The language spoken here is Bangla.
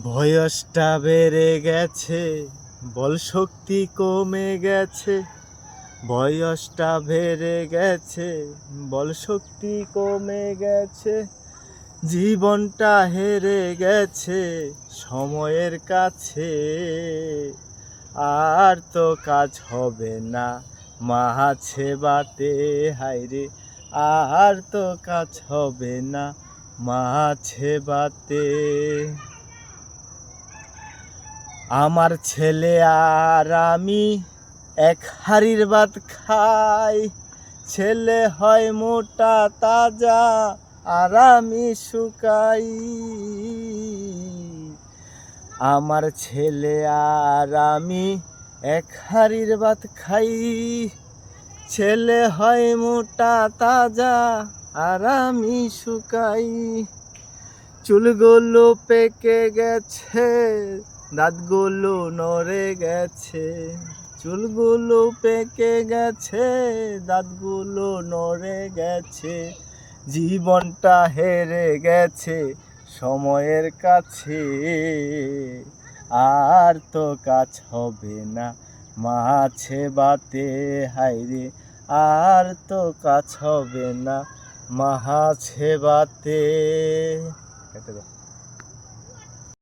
বয়সটা বেড়ে গেছে, বল শক্তি কমে গেছে। বয়সটা বেড়ে গেছে, বল শক্তি কমে গেছে। জীবনটা হেরে গেছে সময়ের কাছে। আর তো কাজ হবে না মা ছেবাতে, হায়রে আর তো কাজ হবে না মা ছেবাতে। আমার ছেলে আর আমি এক হাঁড়ির ভাত খাই। ছেলে হয় মোটা তাজা আর আমি শুকাই। আমার ছেলে আর আমি এক হাঁড়ির ভাত খাই। ছেলে হয় মোটা তাজা আর আমি শুকাই। চুলগুলো পেকে গেছে, দাঁতগুলো নড়ে গেছে। চুলগুলো পেকে গেছে, দাঁতগুলো নড়ে গেছে। জীবনটা হেরে গেছে সময়ের কাছে। আর তো কাজ হবে না মা ছেবাতে, হায়রে আর তো কাজ হবে না মা ছেবাতে। কেটে দাও।